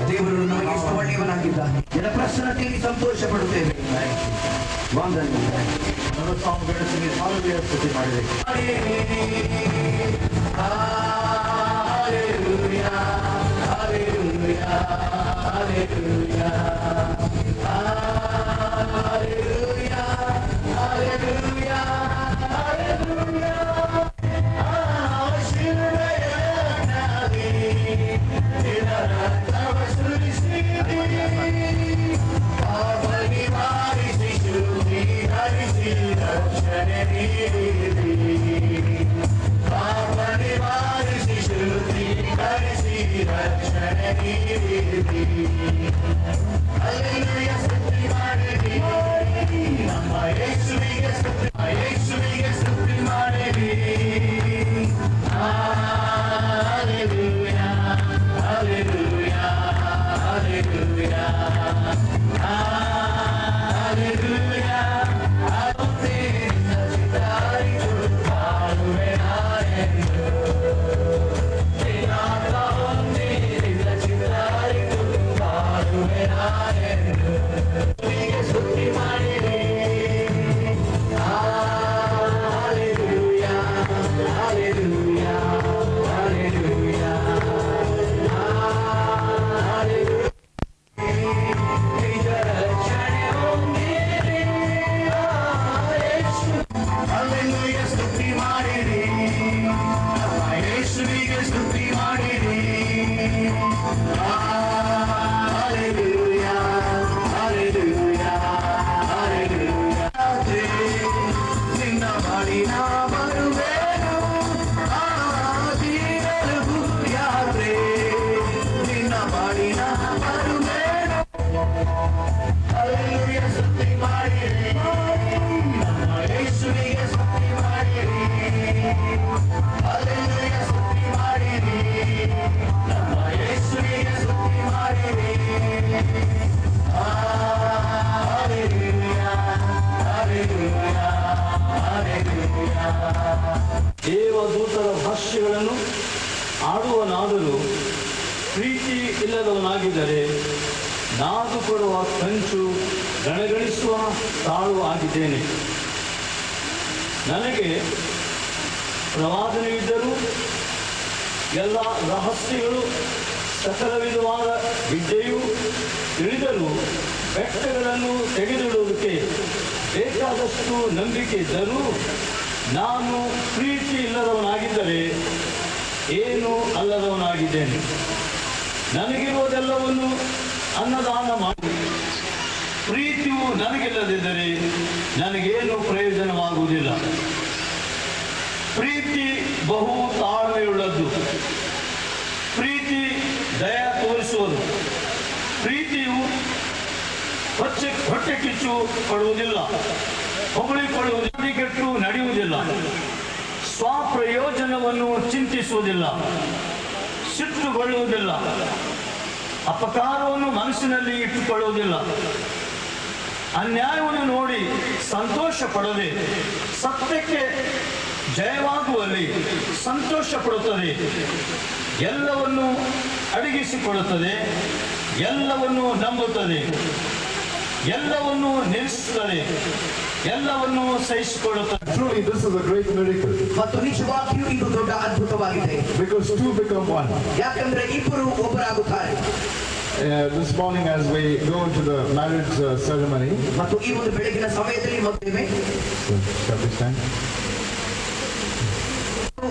ದೇವರು ನಮಗೆ ಇಷ್ಟು ಒಳ್ಳೆಯವನಾಗಿದ್ದಾನೆ. ನಿನ್ನ ಪ್ರಸನ್ನತೆಯಲ್ಲಿ ಸಂತೋಷ ಪಡುತ್ತೇವೆ. ಸ್ತುತಿ ಮಾಡಿದೆ. ದೇವದೂತರ ಭಾಷ್ಯಗಳನ್ನು ಆಡುವನಾದರೂ ಪ್ರೀತಿ ಇಲ್ಲದವನಾಗಿದ್ದರೆ ನಾದು ಕೊಡುವ ಕಂಚು ಗಣಗಣಿಸುವ ತಾಳು ಆಗಿದ್ದೇನೆ. ನನಗೆ ಪ್ರವಾದನೆಯಿದ್ದರೂ ಎಲ್ಲ ರಹಸ್ಯಗಳು ಸಕಲ ವಿಧವಾದ ವಿದ್ಯೆಯು ತಿಳಿದರೂ ಬೆಟ್ಟಗಳನ್ನು ತೆಗೆದಿಡುವುದಕ್ಕೆ ಬೇಕಾದಷ್ಟು ನಂಬಿಕೆ ಇದ್ದರೂ ನಾನು ಪ್ರೀತಿ ಇಲ್ಲದವನಾಗಿದ್ದರೆ ಏನು ಅಲ್ಲದವನಾಗಿದ್ದೇನೆ. ನನಗಿರುವುದೆಲ್ಲವನ್ನು ಅನ್ನದಾನ ಮಾಡಿ ಪ್ರೀತಿಯು ನನಗಿಲ್ಲದಿದ್ದರೆ ನನಗೇನು ಪ್ರಯೋಜನವಾಗುವುದಿಲ್ಲ. ಪ್ರೀತಿ ಬಹು ತಾಳ್ಮೆಯುಳ್ಳದ್ದು, ಪ್ರೀತಿ ದಯ ತೋರಿಸುವುದು, ಪ್ರೀತಿಯು ಹೊಟ್ಟೆ ಕಿಚ್ಚು ಪಡುವುದಿಲ್ಲ, ಹೊಗಳಿಕೊಳ್ಳುವುದು, ಕೆಟ್ಟು ನಡೆಯುವುದಿಲ್ಲ, ಸ್ವಪ್ರಯೋಜನವನ್ನು ಚಿಂತಿಸುವುದಿಲ್ಲ, ಸಿಟ್ಟುಗೊಳ್ಳುವುದಿಲ್ಲ, ಅಪಕಾರವನ್ನು ಮನಸ್ಸಿನಲ್ಲಿ ಇಟ್ಟುಕೊಳ್ಳುವುದಿಲ್ಲ, ಅನ್ಯಾಯವನ್ನು ನೋಡಿ ಸಂತೋಷ ಪಡದೆ ಸತ್ಯಕ್ಕೆ ಜಯವಾಗುವಲ್ಲಿ ಸಂತೋಷ ಪಡುತ್ತದೆ, ಎಲ್ಲವನ್ನು ಅಡಗಿಸಿಕೊಳ್ಳುತ್ತದೆ, ಎಲ್ಲವನ್ನು ನಂಬುತ್ತದೆ, ಎಲ್ಲವನ್ನು ನಿಲ್ಲಿಸುತ್ತದೆ, ಎಲ್ಲವನ್ನು ಸಹಿಸಿಕೊಳ್ಳುತ್ತದೆ. Truly, this is a great miracle. ಮತ್ತು ನಿಜವಾಗಿಯೂ ಇದು ದೊಡ್ಡ ಅದ್ಭುತವಾಗಿದೆ. Because two become one. ಯಾಕಂದ್ರೆ ಇಬ್ಬರು ಒಬ್ಬರಾಗುತ್ತಾರೆ. This morning, as we go into the marriage ceremony, ಮತ್ತು ಈ ಒಂದು ಬೆಳಗಿನ ಸಮಯದಲ್ಲಿ ಮದುವೆ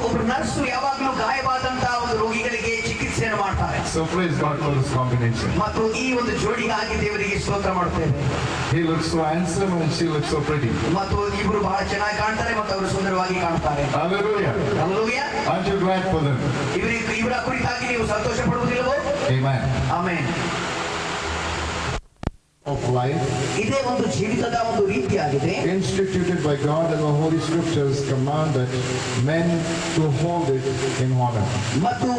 ಒಬ್ಬರು ನರ್ಸು ಯಾವಾಗಲೂ ಗಾಯವಾದಂತಹ ಒಂದು ರೋಗಿಗಳಿಗೆ ಚಿಕಿತ್ಸೆಯನ್ನು ಮಾಡ್ತಾರೆ. So praise God for this combination. ಮತ್ತು ಈ ಒಂದು ಜೋಡಿಗಾಗಿ ದೇವರಿಗೆ ಸ್ತೋತ್ರ ಮಾಡುತ್ತೇವೆ. He looks so handsome and she looks so pretty. ಮತ್ತು ಇಬ್ಬರು ಬಹಳ ಚೆನ್ನಾಗಿ ಕಾಣ್ತಾರೆ ಮತ್ತು ಅವರು ಸುಂದರವಾಗಿ ಕಾಣ್ತಾರೆ. Hallelujah. Hallelujah. Aren't you glad for them? ಇವರ ಕುರಿತಾಗಿ ನೀವು ಸಂತೋಷ ಪಡುವುದಿಲ್ಲವೋ? Amen. ಆಮೆನ್. of life ಇದೇ ಒಂದು ಜೀವಿತದ ಒಂದು ರೀತಿಯಾಗಿದೆ. instituted by God and the Holy Scriptures command that men to hold it in honor. ಮತ್ತು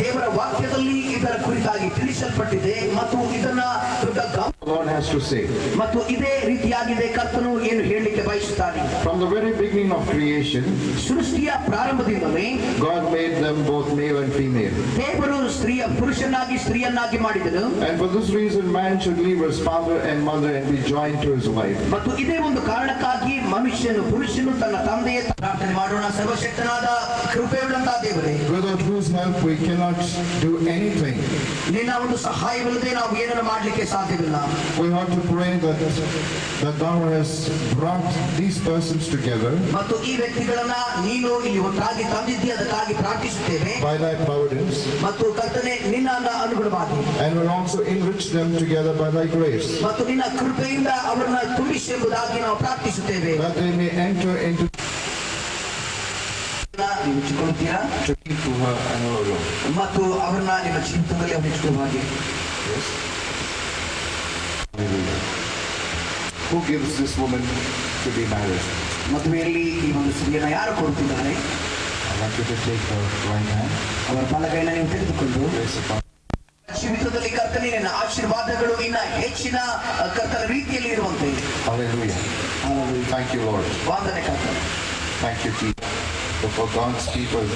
ದೇವರ ವಾಕ್ಯದಲ್ಲಿ ಇದರ ಕುರಿತಾಗಿ ತಿಳಿಸಲ್ಪಟ್ಟಿದೆ ಮತ್ತು ಇದನ್ನ ದೊಡ್ಡ Lord has to say. ಮತ್ತು ಇದೇ ರೀತಿಯಾಗಿದೆ ಕರ್ತನು ಏನು ಹೇಳಲಿಕ್ಕೆ ಬಯಸುತ್ತಾನೆ. From the very beginning of creation, ಸೃಷ್ಟಿಯ ಪ್ರಾರಂಭದಿಂದಲೇ God made them both male and female. ದೇವರು ಪುರುಷನಾಗಿ ಸ್ತ್ರೀಯನ್ನಾಗಿ ಮಾಡಿದನು. And for this reason, man should leave his father and mother and be joined to his wife. ಮತ್ತು ಇದೇ ಒಂದು ಕಾರಣಕ್ಕಾಗಿ ಪುರುಷನು ತನ್ನ ತಂದೆಯ ಪ್ರಾರ್ಥನೆ ಮಾಡೋಣ. ಸರ್ವಶಕ್ತನಾದ ಕೃಪೆಯುಳ್ಳಂತ ದೇವರೇ, without whose help we cannot do anything. ನಿನ್ನ ಒಂದು ಸಹಾಯವಿಲ್ಲದೆ ನಾವು ಏನನ್ನು ಮಾಡಲಿಕ್ಕೆ ಸಾಧ್ಯವಿಲ್ಲ. We have to pray that thou hast brought these persons together ಮತ್ತು ಈ ವ್ಯಕ್ತಿಗಳನ್ನ ನೀನು ಇಲ್ಲಿ ಒಟ್ಟಾಗಿ ತಂದಿದ್ದೀ, ಅದಕ್ಕಾಗಿ ಪ್ರಾರ್ಥಿಸುತ್ತೇವೆ. by thy providence, ಮತ್ತು ಕರ್ತನೆ ನಿನ್ನ ಅನುಗುಣವಾಗಿ, and will also enrich them together by thy grace, ಮತ್ತು ನಿನ್ನ ಕೃಪೆಯಿಂದ ಅವರನ್ನ ತುಂಬಿಸಿ ಎಂಬುದಾಗಿ ನಾವು ಪ್ರಾರ್ಥಿಸುತ್ತೇವೆ. that they may enter into ಹಂಚಿಕೊಳ್ಳುತ್ತೀರಾ to keep to her and her alone. ಮತ್ತು ಅವರನ್ನ ನಿಮ್ಮ ಜೀವಿತದಲ್ಲಿ ಹಂಚಿಕೊಳ್ಳುವ ಹಾಗೆ. Who gives this woman to be married? ಮದುವೆಯಲ್ಲಿ ಈ ಒಂದು ಸ್ತ್ರೀಯನ್ನ ಯಾರು ಕೊಡುತ್ತಿದ್ದಾರೆ? I want you to take her right hand, ಅವರ ಬಲಗೈನ ನೀವು ತೆಗೆದುಕೊಂಡು place upon ಜೀವಿತದಲ್ಲಿ ಕರ್ತನೆ ನಿನ್ನ ಆಶೀರ್ವಾದಗಳು ಇನ್ನ ಹೆಚ್ಚಿನ ಕರ್ತನ ರೀತಿಯಲ್ಲಿ ಇರುವಂತೆ. Hallelujah. Thank you, Lord. ವಂದನೆ ಕರ್ತನೆ. Thank you, Jesus. For God's people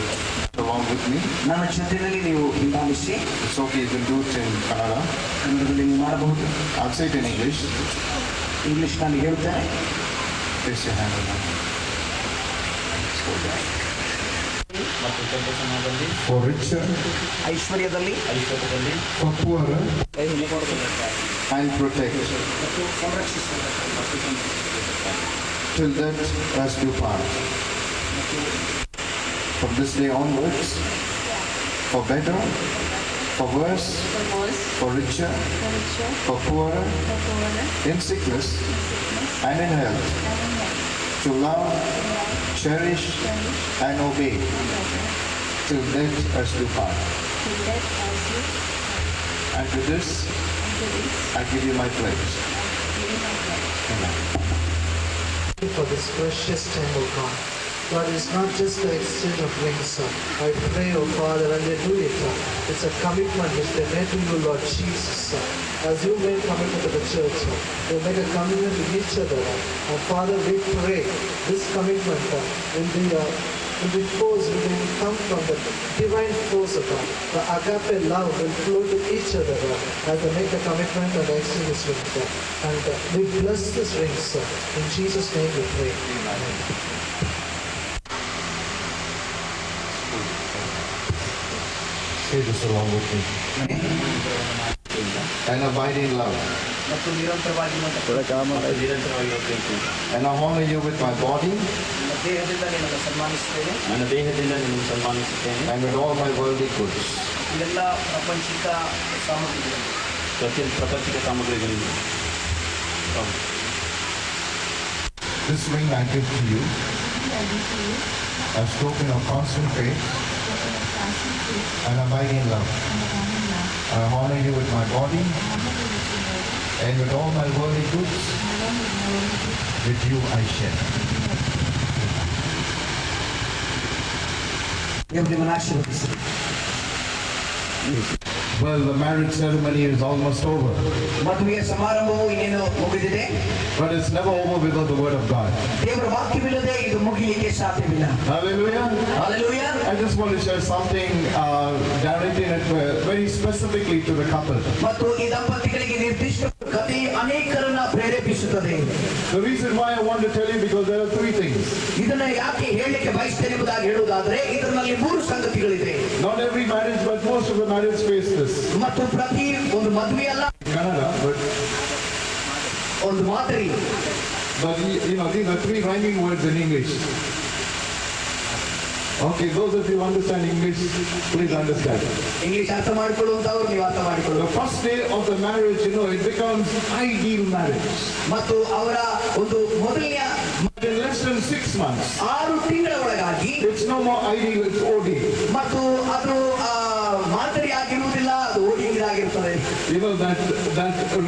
along with me. ನನ್ನ ಜೊತೆಯಲ್ಲಿ ನೀವು ಹಿಂಬಾಲಿಸಿ. It's okay, you can do it in Kannada. ಕನ್ನಡದಲ್ಲಿ ನೀವು ಮಾಡಬಹುದು. I'll say it in English. English ನಾನು ಹೇಳ್ತೇನೆ. Place your hand on that. Go down. For richer, ಐಶ್ವರ್ಯದಲ್ಲಿ, for poorer, and protect, till that as do part. From this day onwards, for better, for worse, for richer, for poorer, in sickness and in health, to love, cherish, and obey, till death us do part. And to this, I give you my pledge. Amen. For this precious time, O God. God, it's not just the exchange of rings. I pray, O Father, when they do it, it's a commitment which they made to you, Lord Jesus. As you made commitment to the church, they make a commitment to each other. And Father, we pray this commitment will be force, will come from the divine force of God. The agape love will flow to each other as they make the commitment and the exchange this ring. And we bless this rings. In Jesus' name we pray. Amen. Say this along with me. And abide in love. ಮತ್ತು ನಿರಂತರವಾಗಿ And I honor you with my body ನನ್ನ ದೇಹದಿಂದ ನಿನ್ನನ್ನು ಸನ್ಮಾನಿಸುತ್ತೇನೆ. ನನ್ನ ದೇಹದಿಂದ ನಿನ್ನನ್ನು ಸನ್ಮಾನಿಸುತ್ತೇನೆ. and with all my worldly goods. ಇದೆಲ್ಲ ಪ್ರಾಪಂಚಿಕ ಸಾಮಗ್ರಿಗಳು. ಪ್ರಪಂಚಿಕ ಸಾಮಗ್ರಿಗಳಿಂದ. This ring I give to you as token of constant faith and abide in love. I honor you with my body and with all my worldly goods. With you I share. ದೇವರು ನಿಮ್ಮನ್ನು ಆಶೀರ್ವದಿಸಲಿ. Well, the marriage ceremony is almost over. ಮದುವೆಯ ಸಮಾರಂಭವು ಇನ್ನೇನು ಮುಗಿದಿದೆ. But it's never over without the word of God. ದೇವರ ವಾಕ್ಯವಿಲ್ಲದೆ ಇದು ಮುಗಿಯಲಿಕ್ಕೆ ಸಾಧ್ಯವಿಲ್ಲ. Hallelujah. Hallelujah. I just want to share something directing it very specifically to the couple. ಮತ್ತು ಈ ದಂಪತಿಗಳಿಗೆ ನಿರ್ದಿಷ್ಟ ಕಥೆ ಅನೇಕರನ್ನ ಪ್ರೇರೇಪಿಸುತ್ತದೆ. The reason why I want to tell you because there are three things. ಇದನ್ನ ಯಾಕೆ ಹೇಳಲಿಕ್ಕೆ ಬಯಸ್ತೇನೆ ಎಂಬುದಾಗಿ ಹೇಳುವುದಾದರೆ ಇದರಲ್ಲಿ ಮೂರು ಸಂಗತಿಗಳಿದೆ. Not every marriage, but most of the marriage face this. ಮತ್ತು ಪ್ರತಿ ಒಂದು ಮದುವೆ ಅಲ್ಲ, Kannada, but ಒಂದು ಮಾದರಿ. you know these are three rhyming words in English. Okay, those of you who understand English, please understand. English ಅರ್ಥ ಮಾಡಿಕೊಳ್ಳುವಂತವರು ನೀವು ಅರ್ಥ ಮಾಡಿಕೊಳ್ಳಿ. The first day of the marriage, it becomes ideal marriage. ಮತ್ತು ಅವರ ಒಂದು ಮೊದಲನೆಯ In less than 6 months, 6 ತಿಂಗಳ ಒಳಗಾಗಿ it's no more ideal, it's OD. ಮತ್ತು ಅದು ಮಾದರಿ ಆಗಿರುವುದಿಲ್ಲ, ಅದು ಓಡಿಂಗ್ ಆಗಿರುತ್ತದೆ. that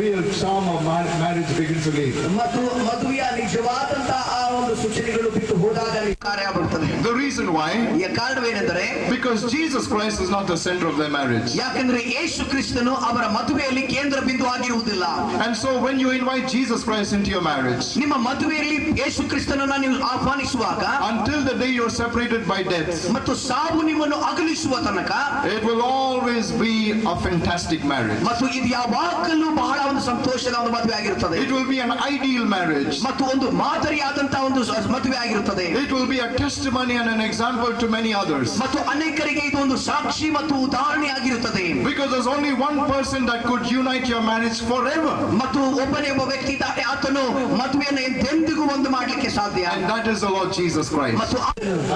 real charm of marriage begins again. ಮತ್ತು ಮದುವೆಯ ನಿಜವಾದಂತ ಆ ಒಂದು ಸೂಚನೆಗಳು ಬಿಟ್ಟು ಹೋದಾಗ ಕಾರ್ಯ ಬರುತ್ತದೆ. The reason why? ಈ ಕಾರಣವೇನೆಂದರೆ Because Jesus Christ is not the center of their marriage. ಯಾಕಂದ್ರೆ ಯೇಸು ಕ್ರಿಸ್ತನು ಅವರ ಮದುವೆಯಲ್ಲಿ ಕೇಂದ್ರ ಬಿಂದು ಆಗಿರುವುದಿಲ್ಲ. And so when you invite Jesus Christ into your marriage, ನಿಮ್ಮ ಮದುವೆಯಲ್ಲಿ ಯೇಸು ಕ್ರಿಸ್ತನನ್ನು ನೀವು ಆಹ್ವಾನಿಸುವಾಗ until the day you're separated by death, ಮತ್ತು ಸಾವು ನಿಮ್ಮನ್ನು ಅಗಲಿಸುವ ತನಕ it will always be a fantastic marriage. ಮತ್ತು ಇದು ಯಾವಾಗಲೂ ಬಹಳ ಒಂದು ಸಂತೋಷದ ಒಂದು ಮದುವೆ ಆಗಿರುತ್ತದೆ. It will be an ideal marriage. ಮತ್ತು ಒಂದು ಮಾದರಿಯಾದಂತಹ ಒಂದು ಮದುವೆ ಆಗಿರುತ್ತದೆ. It will be a testimony and an example to many others. ಮತ್ತು ಅನೇಕರಿಗೆ ಇದು ಒಂದು ಸಾಕ್ಷಿ ಮತ್ತು ಉದಾಹರಣೆ ಆಗಿರುತ್ತದೆ. Because there's only one person that could unite your marriage forever. ಮತ್ತು ಒಬ್ಬನೇ ಒಬ್ಬ ವ್ಯಕ್ತಿ ಇದ್ದಾನೆ, ಆತನು ಮದುವೆಯನ್ನು ಎಂದೆಂದಿಗೂ ಒಂದು ಮಾಡಲಿಕ್ಕೆ ಸಾಧ್ಯ. And that is the Lord Jesus Christ. ಮತ್ತು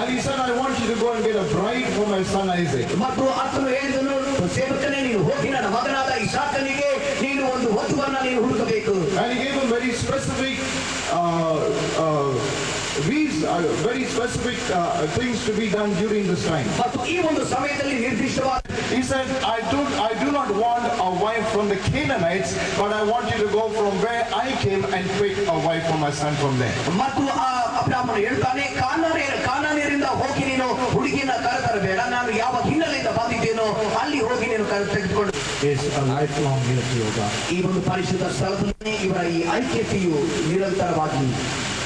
And he said, I want you to go and get a bride for my son Isaac. ಮತ್ತು ಆತನು ಹೇಳಿದನು, ಸೇವಕನೇ ನೀನು ಹೋಗಿ ನನ್ನ ಮಗನಾದ ಇಸಾಕನಿಗೆ ನೀನು ಒಂದು ವಧುವನ್ನು ನೀನು ಹುಡುಕಬೇಕು. And he gave him very specific things to be done during this time. ಮತ್ತು ಈ ಒಂದು ಸಮಯದಲ್ಲಿ ನಿರ್ದಿಷ್ಟವಾದ He said, I do not want a wife from the Canaanites, but I want you to go from where I came and pick a wife for my son from there. ಮತ್ತು ಆ ಅಬ್ರಾಮನು ಹೇಳ್ತಾನೆ, ಕಾನಾನ್ಯರಿಂದ ಹೋಗಿ ನೀನು ಹುಡುಗಿನ ಕರೆತರಬೇಡ, ನಾನು ಯಾವ ಹಿನ್ನೆಲೆಯಿಂದ ಬಂದಿದ್ದೇನೋ ಅಲ್ಲಿ ಹೋಗಿ ನೀನು ತೆಗೆದುಕೊಂಡು. Is a lifelong unity, O God. ಈ ಒಂದು ಪರಿಶುದ್ಧ ಸ್ಥಳದಲ್ಲಿ ಇವರ ಈ ಐಕ್ಯತೆಯು ನಿರಂತರವಾಗಿ.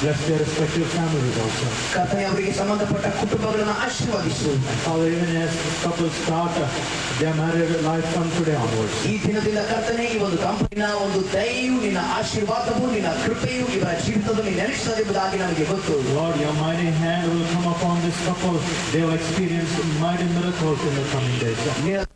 Bless their respective families also. ಕರ್ತನೇ ಅವರಿಗೆ ಸಂಬಂಧಪಟ್ಟ ಕುಟುಂಬಗಳನ್ನು ಆಶೀರ್ವದಿಸು. Father, even as couples start their married life from today onwards. ಈ ದಿನದಿಂದ ಕರ್ತನೇ ಈ ಒಂದು ಕಂಪನಿನ ಒಂದು ದಯೆಯು, ನಿನ್ನ ಆಶೀರ್ವಾದವು, ನಿನ್ನ ಕೃಪೆಯು ಇವರ ಜೀವಿತದಲ್ಲಿ ನೆಲೆಸುವುದಾಗಿ ನಮಗೆ ಗೊತ್ತು. Lord, your mighty hand will come upon this couple. They will experience mighty miracles in the coming days.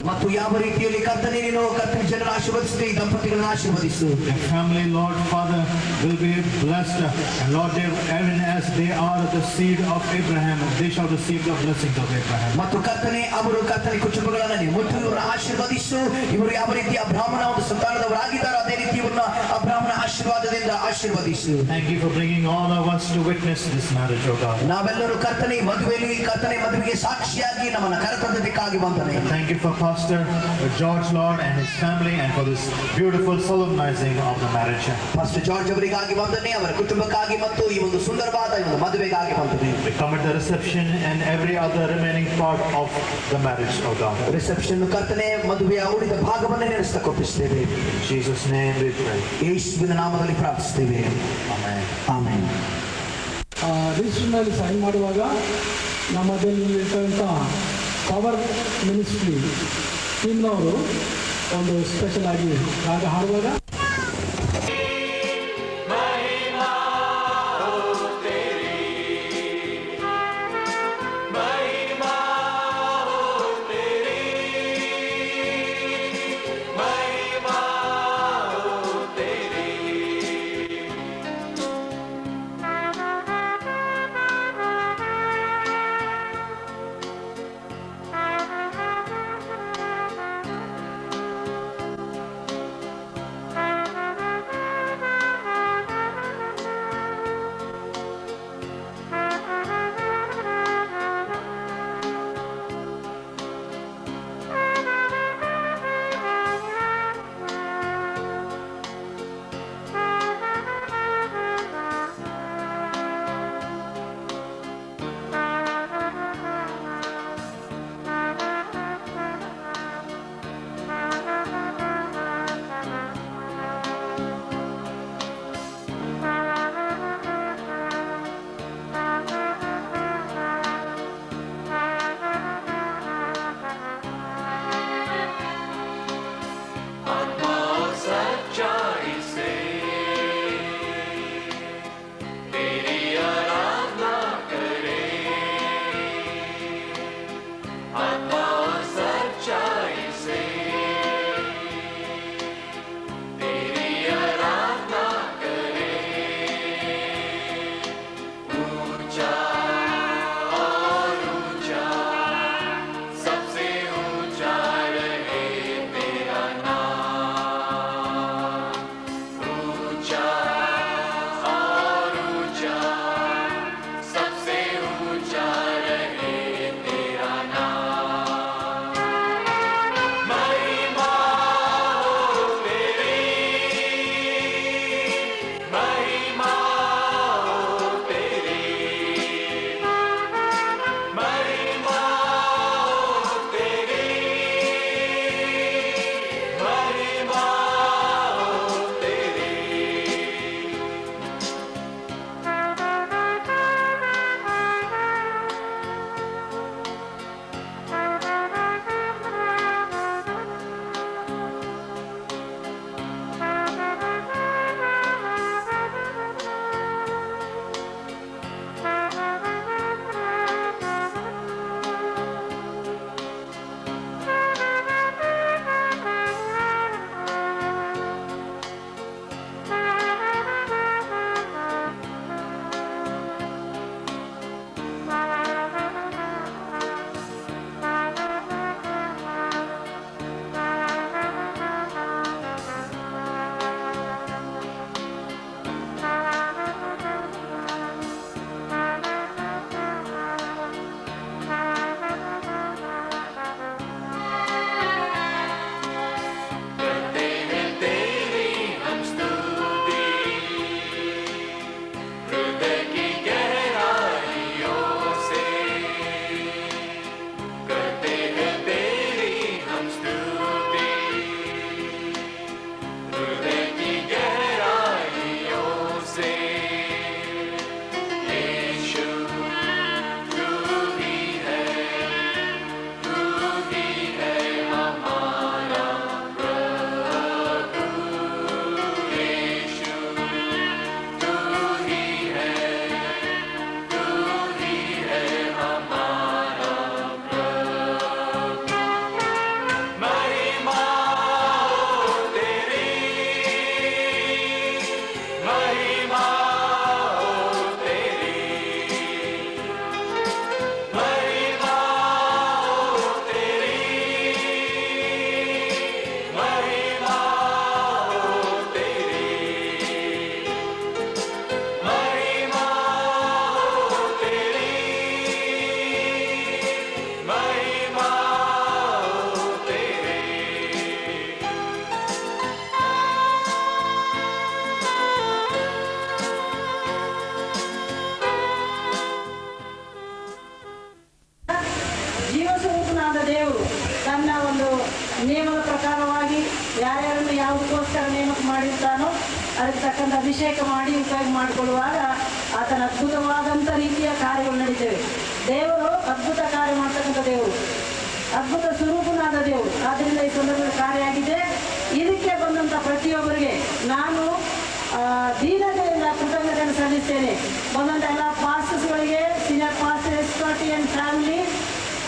ಮತ್ತು ಯಾವ ರೀತಿಯಲ್ಲಿ ಕರ್ತನೇ ನೀನು ಕರ್ತನ ಜನರನ್ನು ಆಶೀರ್ವದಿಸಿದೆ, ಈ ದಂಪತಿಗಳನ್ನು ಆಶೀರ್ವದಿಸು. Their family, Lord Father, will be blessed. And Lord, even as they are the seed of Abraham, they shall receive the blessings of Abraham. ಮತ್ತು ಕರ್ತನೆ ಅವರು ಕರ್ತನೆ ಕುಟುಂಬಗಳನ್ನು ಮುಟ್ಟು ಇವರನ್ನು ಆಶೀರ್ವದಿಸು. ಇವರು ಯಾವ ರೀತಿ ಅಬ್ರಾಹ್ಮನ ಒಂದು ಸಂತಾನದವರಾಗಿದ್ದಾರೋ ಅದೇ ರೀತಿ ಇವರನ್ನ ಅಬ್ರಾಹ್ಮನ ಆಶೀರ್ವಾದದಿಂದ ಆಶೀರ್ವದಿಸು. Thank you for bringing all of us to witness this marriage, O God. ನಾವೆಲ್ಲರೂ ಕರ್ತನೆ ಮದುವೆಯಲ್ಲಿ ಕರ್ತನೆ ಮದುವೆಗೆ ಸಾಕ್ಷಿಯಾಗಿ ನಮ್ಮನ್ನು ಕರೆತಂದದಕ್ಕಾಗಿ ವಂದನೆ. Thank you for Pastor George, Lord, and his family, and for this beautiful solemnizing of the marriage. Pastor George ಅವರಿಗಾಗಿ ವಂದನೆ, ಅವರ ಕುಟುಂಬಕ್ಕಾಗಿ ಮತ್ತು ಈ ಒಂದು ಸುಂದರವಾದ ಈ ಒಂದು ಮದುವೆಗಾಗಿ ವಂದನೆ. We commit the reception and every other remaining part of the marriage, O God. Reception ಕರ್ತನೆ ಮದುವೆಯ ಉಳಿದ ಭಾಗವನ್ನೇ ನೆನೆಸ್ತಕೊಪ್ಪಿಸ್ತೇವೆ. In Jesus' name we pray. ಯೇಸುವಿನ ನಾಮದಲ್ಲಿ ಪ್ರಾರ್ಥಿಸ್ತೇವೆ. Amen. ಆಮೆನ್. ರಿಜಿಸ್ಟ್ರಿನಲ್ಲಿ ಸೈನ್ ಮಾಡುವಾಗ ನಮ್ಮದಲ್ಲಿರ್ತಕ್ಕಂಥ ಪವರ್ ಮಿನಿಸ್ಟ್ರಿ ಟೀಮ್ನವರು ಒಂದು ಸ್ಪೆಷಲ್ ಆಗಿ ರಾಗ ಹಾಡುವಾಗ ನಿಯಮದ ಪ್ರಕಾರವಾಗಿ ಯಾರ್ಯಾರನ್ನು ಯಾವುದಕ್ಕೋಸ್ಕರ ನೇಮಕ ಮಾಡಿರ್ತಾನೋ ಅದಕ್ಕೆ ತಕ್ಕಂಥ ಅಭಿಷೇಕ ಮಾಡಿ ಉಪಯೋಗ ಮಾಡಿಕೊಳ್ಳುವಾಗ ಆತನ ಅದ್ಭುತವಾದಂಥ ರೀತಿಯ ಕಾರ್ಯಗಳು ನಡೀತೇವೆ. ದೇವರು ಅದ್ಭುತ ಕಾರ್ಯ ಮಾಡ್ತಕ್ಕಂಥ ದೇವರು, ಅದ್ಭುತ ಸ್ವರೂಪನಾದ ದೇವರು. ಆದ್ದರಿಂದ ಈ ಸಂದರ್ಭದಲ್ಲಿ ಕಾರ್ಯ ಆಗಿದೆ. ಇದಕ್ಕೆ ಬಂದಂಥ ಪ್ರತಿಯೊಬ್ಬರಿಗೆ ನಾನು ದೀನತೆಯಿಂದ ಕೃತಜ್ಞತೆಯನ್ನು ಸಲ್ಲಿಸ್ತೇನೆ. ಬಂದಂಥ ಎಲ್ಲ ಪಾಸ್ಟರ್ಸ್ಗಳಿಗೆ, ಸೀನಿಯರ್ ಪಾಸ್ಟರ್ ಎಸ್ಕಾಟಿ and family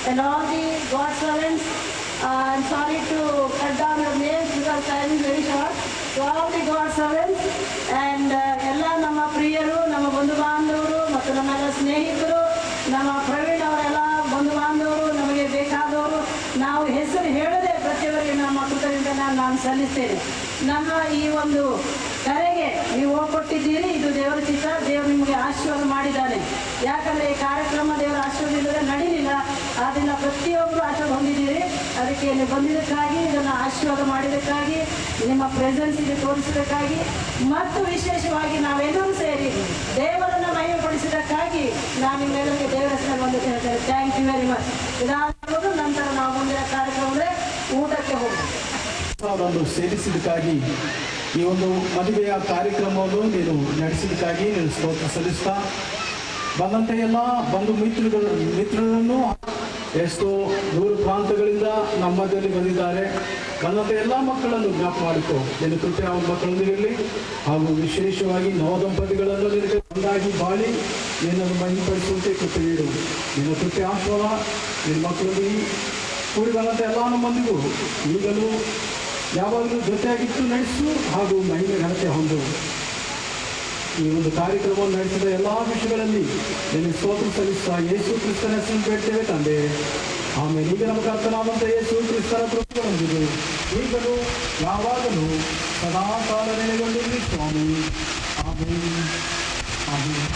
and all the God servants. I'm sorry to cut down your names because time is very short. To all the God servants and ಎಲ್ಲ ನಮ್ಮ ಪ್ರಿಯರು, ನಮ್ಮ ಬಂಧು ಬಾಂಧವರು ಮತ್ತು ನಮ್ಮೆಲ್ಲ ಸ್ನೇಹಿತರು, ನಮ್ಮ ಪ್ರವೀಣ್ ಅವರೆಲ್ಲ ಬಂಧು ಬಾಂಧವರು, ನಮಗೆ ಬೇಕಾದವರು, ನಾವು ಹೆಸರು ಹೇಳದೆ ಪ್ರತಿಯೊಬ್ಬರಿಗೆ ನಮ್ಮ ಕೃತಜ್ಞತೆಯನ್ನು ನಾನು ಸಲ್ಲಿಸ್ತೇನೆ. ನಮ್ಮ ಈ ಒಂದು ಕರೆಗೆ ನೀವು ಹೋಗ್ಕೊಟ್ಟಿದ್ದೀರಿ, ಇದು ದೇವರ ಚಿತ್ತ. ದೇವರು ನಿಮಗೆ ಆಶೀರ್ವಾದ ಮಾಡಿದ್ದಾನೆ. ಯಾಕಂದರೆ ಈ ಕಾರ್ಯಕ್ರಮ ದೇವರ ಆಶೀರ್ವಾದ ಇಲ್ಲದೆ ನಡೀಲಿಲ್ಲ. ಆದ್ದರಿಂದ ಪ್ರತಿಯೊಬ್ಬರು ಆಶೀರ್ವಾದ ಹೊಂದಿದ್ದೀರಿ. ಅದಕ್ಕೆ ನೀವು ಬಂದಿದ್ದಕ್ಕಾಗಿ, ಇದನ್ನು ಆಶೀರ್ವಾದ ಮಾಡಿದ್ದಕ್ಕಾಗಿ, ನಿಮ್ಮ ಪ್ರೆಸೆನ್ಸ್ ಇಲ್ಲಿ ತೋರಿಸಿದ್ದಕ್ಕಾಗಿ ಮತ್ತು ವಿಶೇಷವಾಗಿ ನಾವೆಲ್ಲರೂ ಸೇರಿ ದೇವರನ್ನು ಮಹಿಮೆಪಡಿಸಿದ್ದಕ್ಕಾಗಿ ನಾನು ನಿಮ್ಮೆಲ್ಲರಿಗೆ ದೇವರ ಹೆಸರಲ್ಲಿ ಒಂದು ಹೇಳ್ತೇನೆ. Thank you very much. ಇದಾದ ನಂತರ ನಾವು ಮುಂದಿನ ಕಾರ್ಯಕ್ರಮದಲ್ಲಿ ಊಟಕ್ಕೆ ಹೋಗೋಣ. ಅವರನ್ನು ಸೇರಿಸಿದ್ದಕ್ಕಾಗಿ, ಈ ಒಂದು ಮದುವೆಯ ಕಾರ್ಯಕ್ರಮವನ್ನು ನೀನು ನಡೆಸಿದ್ದಕ್ಕಾಗಿ ನೀನು ಸ್ತೋತ್ರ ಸಲ್ಲಿಸ್ತಾ, ಬಂದಂಥ ಎಲ್ಲ ಬಂಧು ಮಿತ್ರರನ್ನು ಎಷ್ಟೋ ದೂರ ಪ್ರಾಂತಗಳಿಂದ ನಮ್ಮ ಮಧ್ಯದಲ್ಲಿ ಬಂದಿದ್ದಾರೆ. ಬಂದಂಥ ಎಲ್ಲ ಮಕ್ಕಳನ್ನು ಜ್ಞಾಪಕ ಮಾಡಿಕೊ. ನಿನ್ನ ಕೃಪೆ ಅವರ ಮಕ್ಕಳೊಂದಿಗಿರಲಿ. ಹಾಗೂ ವಿಶೇಷವಾಗಿ ನವದಂಪತಿಗಳನ್ನು ನಿನಗೆ ಒಂದಾಗಿ ಬಾಳಿ ನಿನ್ನನ್ನು ಮಹಿಮೆಪಡಿಸುವಂತೆ ಕೃಪೆ ನೀಡು. ನಿನ್ನ ಕೃಪೆ ಆಶೀರ್ವಾದ ನಿನ್ನ ಮಕ್ಕಳೊಂದಿಗೆ ಕೂಡಿ ಬಂದಂಥ ಎಲ್ಲ ನಮ್ಮಂದಿಗೂ ಈಗಲೂ ಯಾವಾಗಲೂ ಜೊತೆಯಾಗಿತ್ತು ನಡೆಸು. ಹಾಗೂ ಮಹಿಮೆ ಘನತೆ ಹೊಂದು ಈ ಒಂದು ಕಾರ್ಯಕ್ರಮವನ್ನು ನಡೆಸಿದ ಎಲ್ಲ ವಿಷಯಗಳಲ್ಲಿ ನಿನಗೆ ಸ್ತೋತ್ರ ಸಲ್ಲಿಸುವ ಯೇಸು ಕ್ರಿಸ್ತನ ಹೆಸರನ್ನು ಬೇಡ್ತೇವೆ ತಂದೆ. ಆಮೇಲೆ ಈಗ ನಮ್ಮ ಕರ್ತನಾದಂಥ ಯೇಸು ಕ್ರಿಸ್ತನ ಕೃಪೆಗಳೊಂದಿಗೆ ಈಗಲೂ ಯಾವಾಗಲೂ ಸದಾ ಕಾಲ ನೆಲೆಗೊಂಡಿರಲಿ ಸ್ವಾಮಿ. ಆಮೇಲೆ ಆಮೇಲೆ.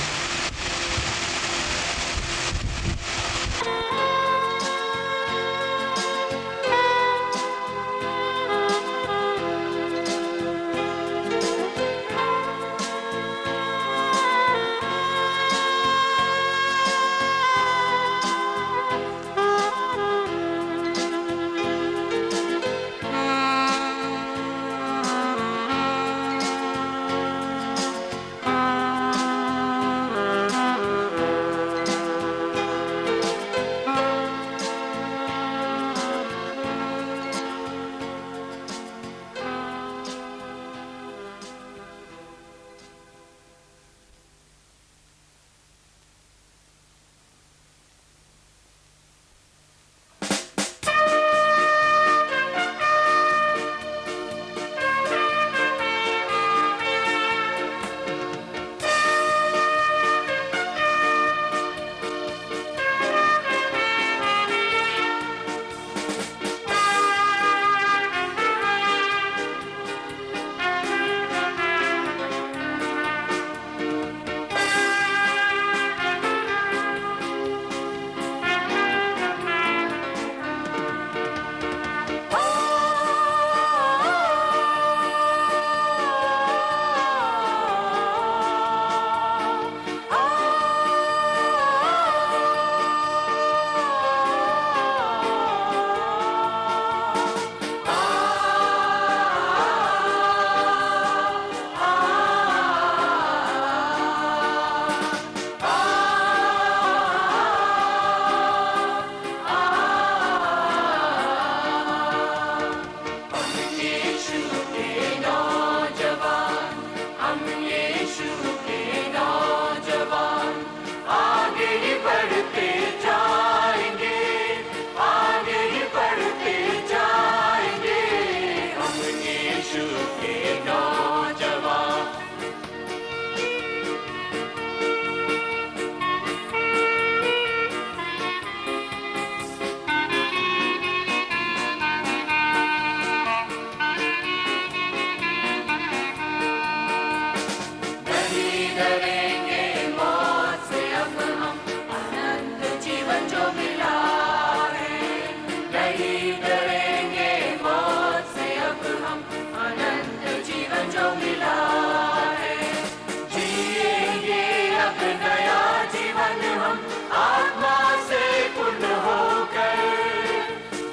आत्मा से पूर्ण होकर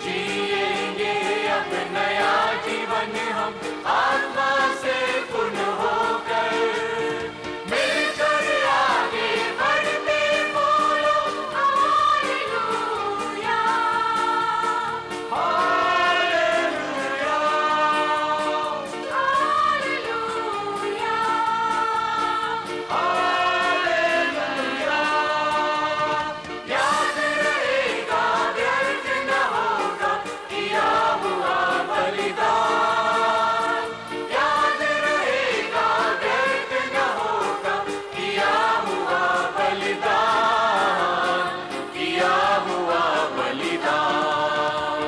जिएंगे अब जवान हम आत्मा से पूर्ण होकर मिलकर आगे बढ़ते बोलो हालेलुया हालेलुया हालेलुया हालेलुया याद रहेगा व्यर्थ न होगा किया हुआ बलिदान याद रहेगा व्यर्थ न होगा किया हुआ बलिदान किया हुआ बलिदान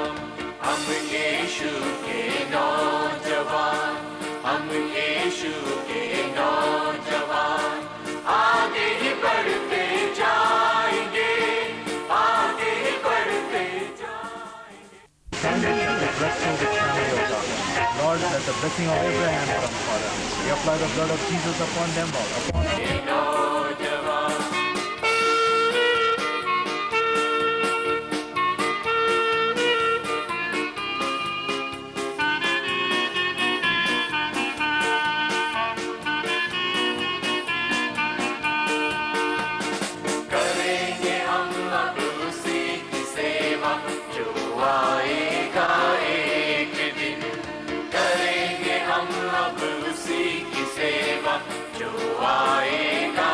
हम यीशु के नौजवान हम यीशु के नौजवान आगे ही बढ़ते जाएंगे आगे ही बढ़ते जाएंगे Blessing the family of God. Lord, let the blessing of Abraham come for them. We apply the blood of Jesus upon them all. Upon नौजवान करेंगे हम अब उसी की सेवा जो आएगा एक दिन करेंगे हम अब उसी की सेवा जो आएगा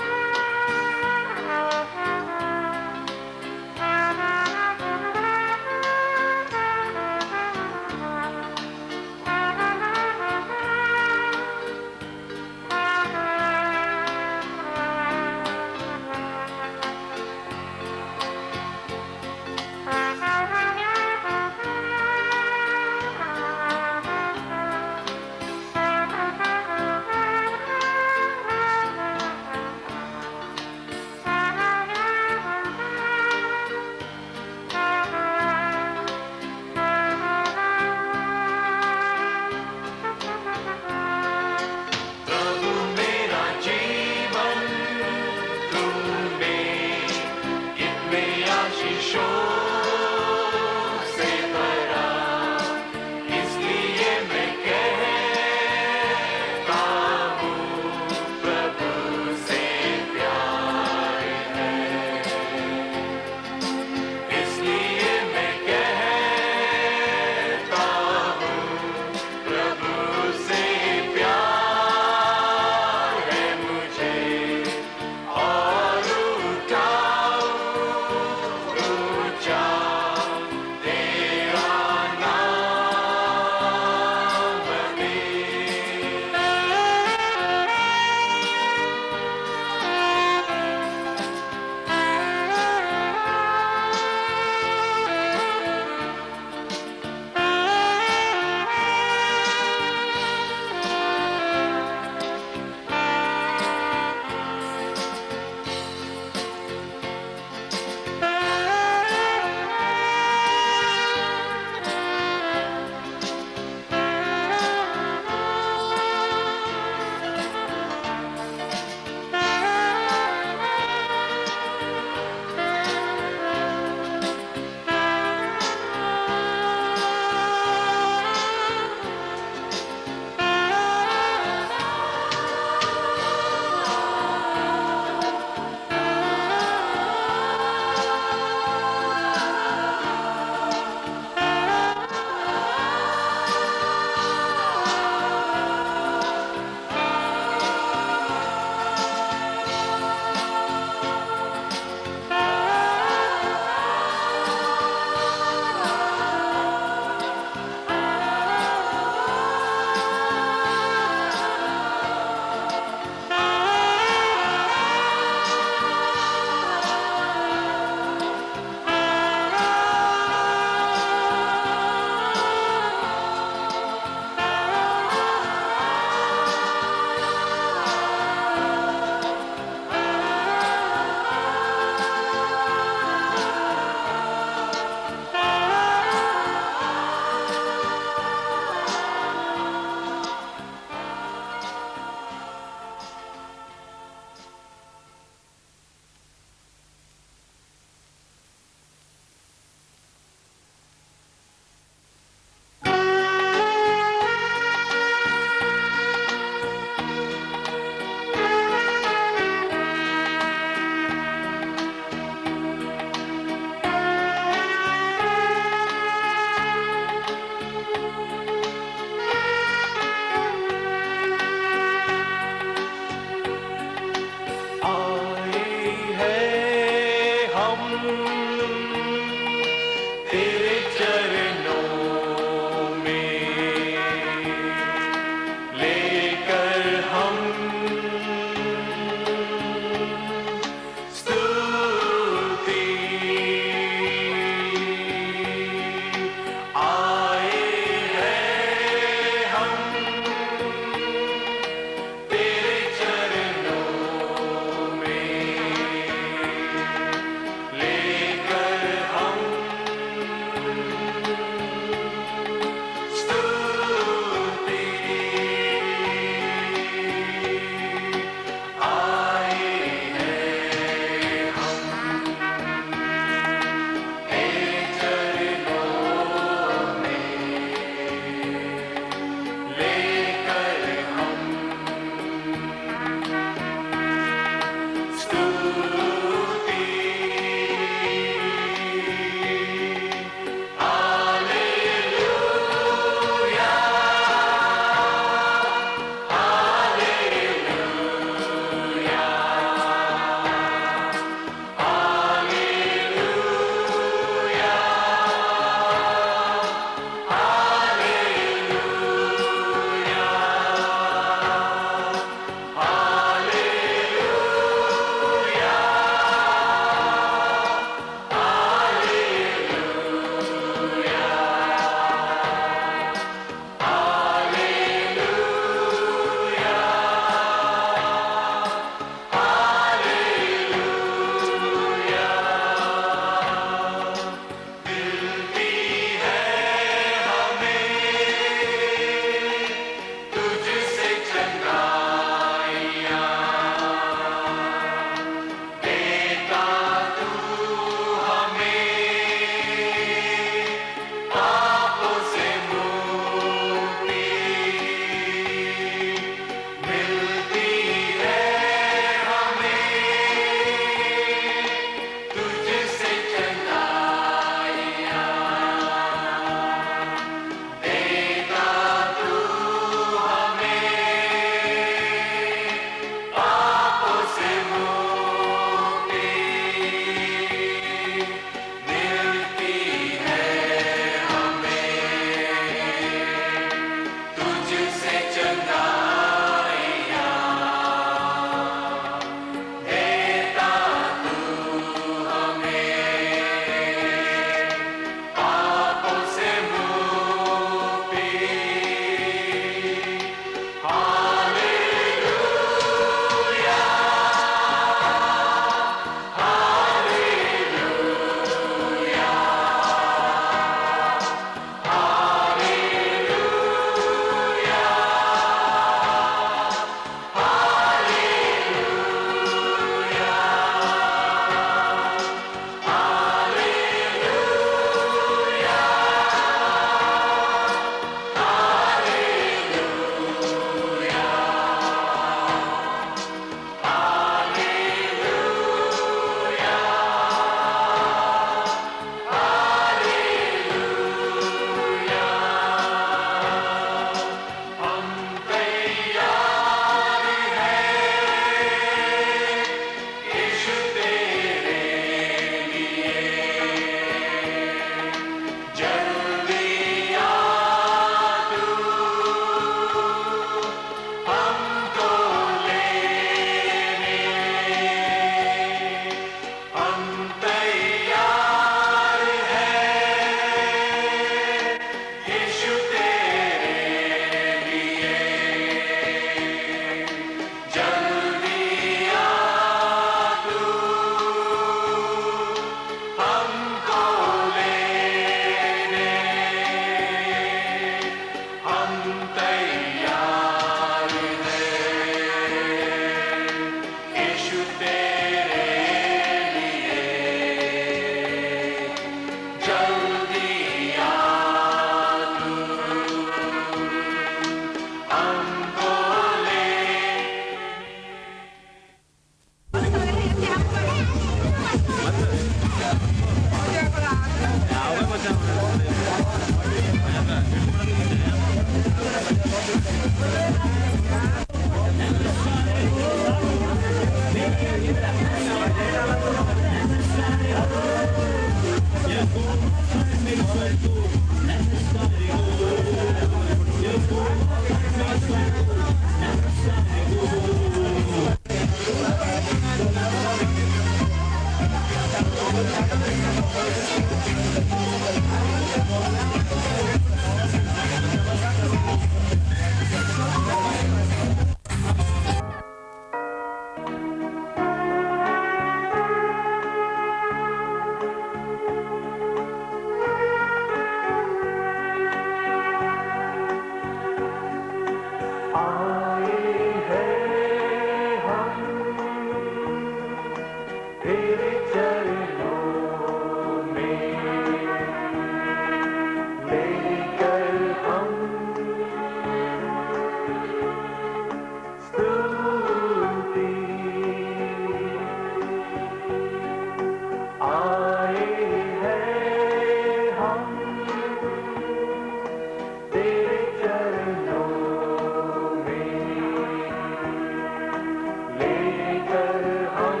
कर हम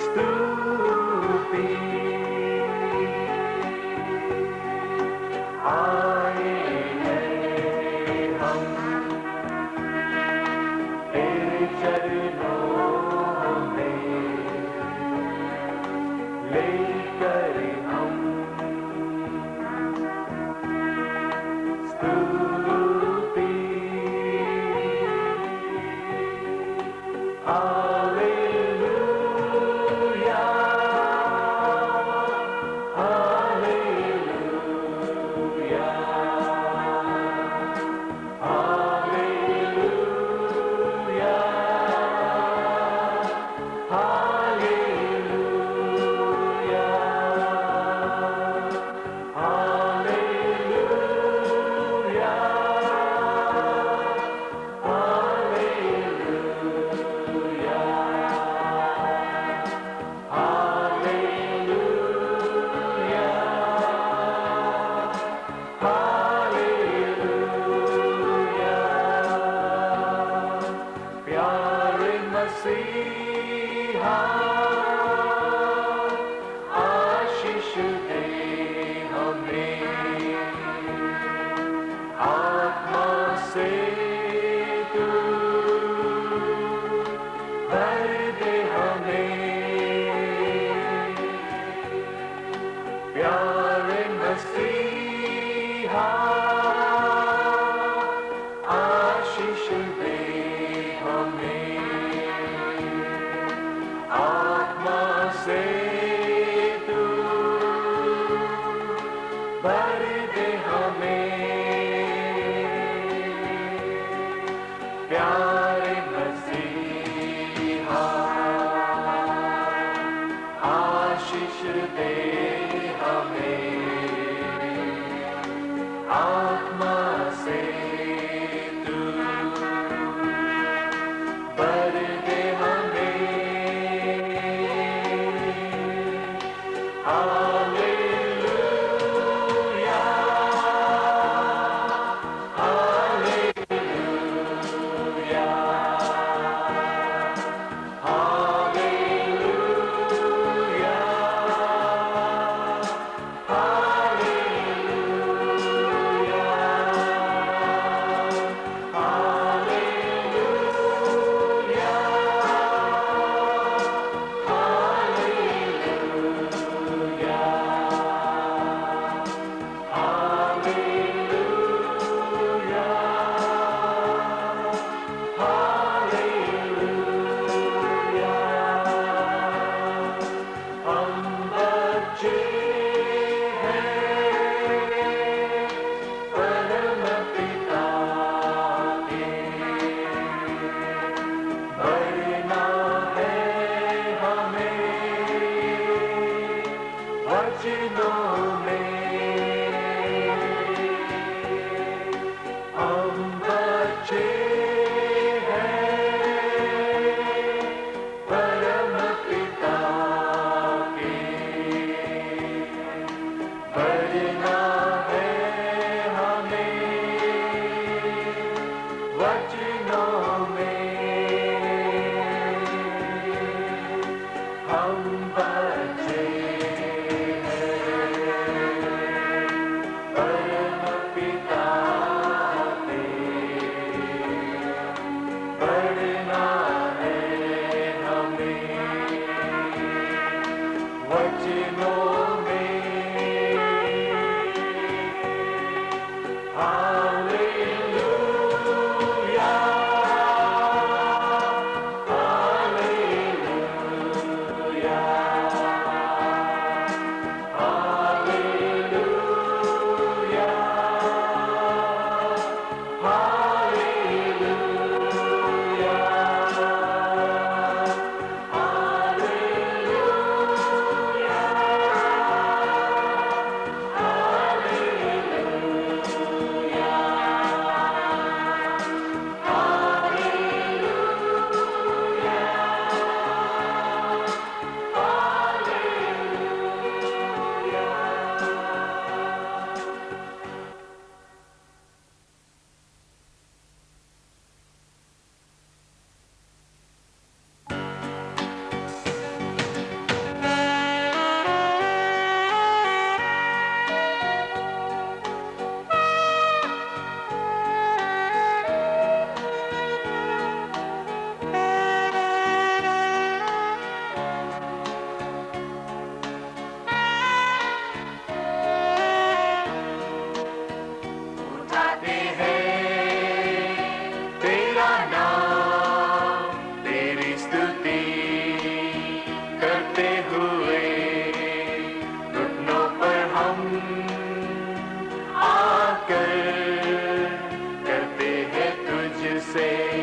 स्तुति आए हैं हम तेरे चरणों में लेकर हम स्तुति hallelujah hallelujah hallelujah hallelujah hallelujah hallelujah hallelujah hallelujah प्यारे मसीहा आशीष दे हमें आत्मा से तू भर दे हमें प्यारे मसीहा आशीष दे हमें आत्मा से तू भर दे हमें प्यारे मसीहा आशीष दे हमें आत्मा से तू भर दे हमें हालेलुया हालेलुया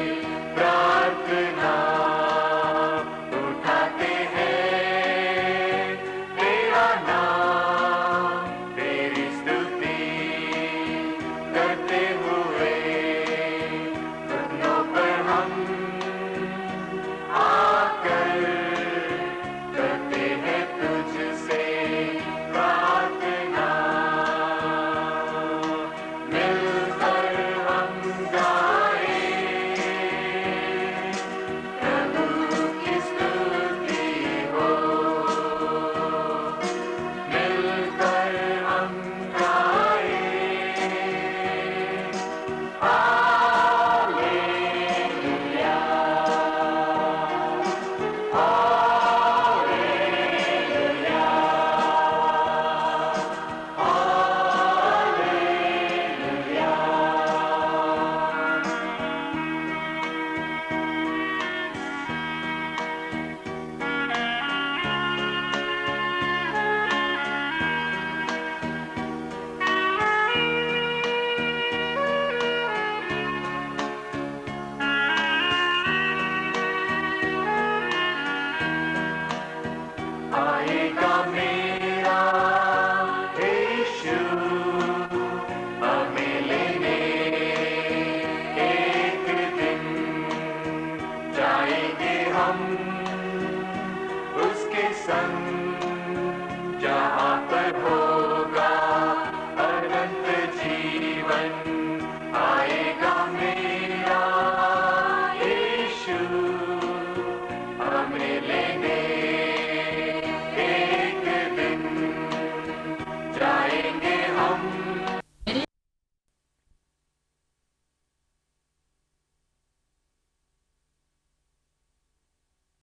Amen.